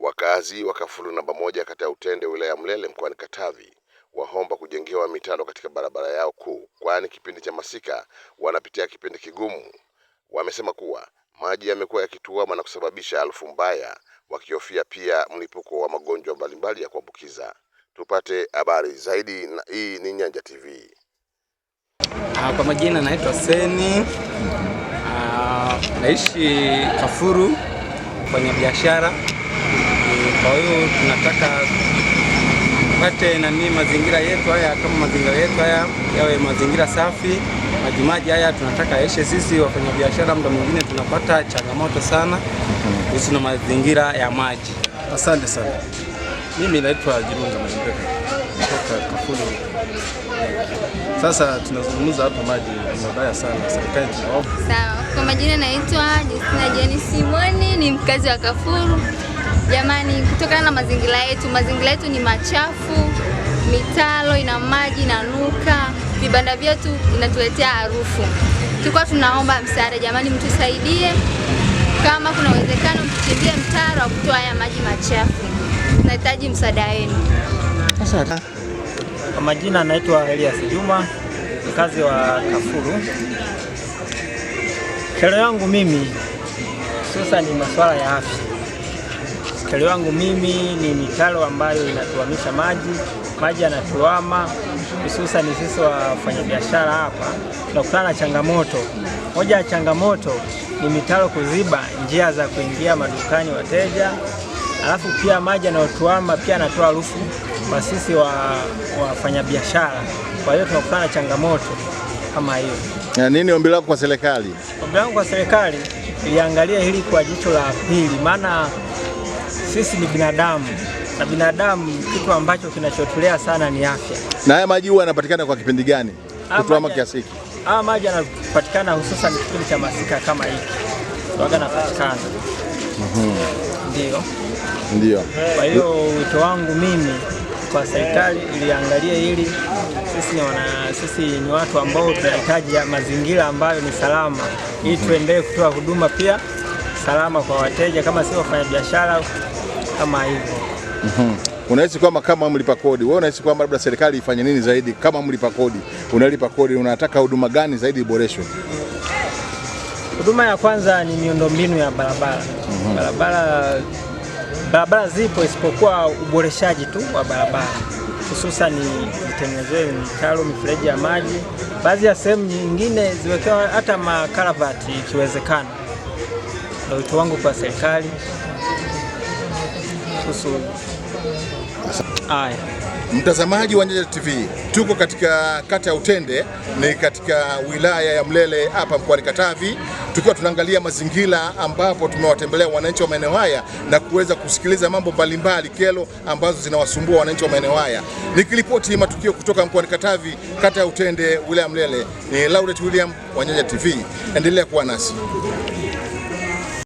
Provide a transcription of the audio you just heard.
Wakazi wa Kafulu namba 1 kata ya Utende wilaya ya Mlele mkoani Katavi waomba kujengewa mitaro katika barabara yao kuu, kwani kipindi cha masika wanapitia kipindi kigumu. Wamesema kuwa maji yamekuwa yakituama na kusababisha harufu mbaya, wakihofia pia mlipuko wa magonjwa mbalimbali ya kuambukiza. Tupate habari zaidi, na hii ni Nyanja TV. Kwa majina naitwa Seni, naishi Kafuru kwenye biashara. Kwa hiyo tunataka tupate mazingira yetu haya, kama mazingira yetu haya yawe mazingira safi. Maji haya tunataka yaishe. Sisi wafanya biashara muda mwingine tunapata changamoto sana kuhusu na mazingira ya maji. Asante sana. Mimi naitwa Jirunga Majimbeka kutoka Kafuru. Sasa tunazungumza hapa maji mabaya sana, serikali tunaomba. Sawa. Kwa majina naitwa Jeni Simoni, ni mkazi wa Kafuru. Jamani, kutokana na mazingira yetu ni machafu, mitalo ina maji na nuka, vibanda vyetu inatuletea harufu. Tulikuwa tunaomba msaada, jamani mtusaidie. Kama kuna uwezekano mtuchimbie mtaro wa kutoa haya maji machafu. Tunahitaji msaada wenu. Asante. Kwa majina naitwa Elias Juma, mkazi wa Kafuru. Kero yangu mimi sasa ni masuala ya afya. Kero yangu mimi ni mitaro ambayo inatuamisha maji yanatuama, hususan ni sisi wafanyabiashara hapa tunakutana na changamoto. Moja ya changamoto ni mitaro kuziba njia za kuingia madukani wateja, alafu pia maji yanayotuama pia yanatoa harufu kwa sisi wafanyabiashara. Kwa hiyo tunakutana na changamoto kama hiyo. Na nini ombi lako kwa serikali? Ombi langu kwa serikali iliangalia hili kwa jicho la pili, maana sisi ni binadamu, na binadamu kitu ambacho kinachotulea sana ni afya. Na haya maji huwa yanapatikana kwa kipindi gani kutuama kiasi hiki? Haya maji yanapatikana hususan kipindi cha masika kama hiki. Ndio yanapatikana. Ndio. Kwa hiyo wito wangu mimi kwa serikali iliangalia hili. Sisi ni watu ambao tunahitaji mazingira ambayo ni salama ili tuendelee kutoa huduma pia salama kwa wateja kama sio wafanya biashara kama hivyo. Unahisi kwamba kama mlipa kodi, wewe unahisi kwamba labda serikali ifanye nini zaidi? Kama mlipa kodi, unalipa kodi, unataka huduma gani zaidi iboreshwe? Huduma ya kwanza ni miundombinu ya barabara. Barabara zipo, isipokuwa uboreshaji tu wa barabara. Hususan itengenezwe mitaro, mifereji ya maji. Baadhi ya sehemu nyingine ziwekewe hata makaravati ikiwezekana. Ndio wito wangu kwa serikali. Mtazamaji wa Nyanja TV, tuko katika kata ya Utende, ni katika wilaya ya Mlele hapa mkoani Katavi, tukiwa tunaangalia mazingira ambapo tumewatembelea wananchi wa maeneo haya na kuweza kusikiliza mambo mbalimbali, kero ambazo zinawasumbua wananchi wa maeneo haya. Nikiripoti matukio kutoka mkoani Katavi, kata ya Utende, wilaya ya Mlele, ni Laurent William wa Nyanja TV. Endelea kuwa nasi.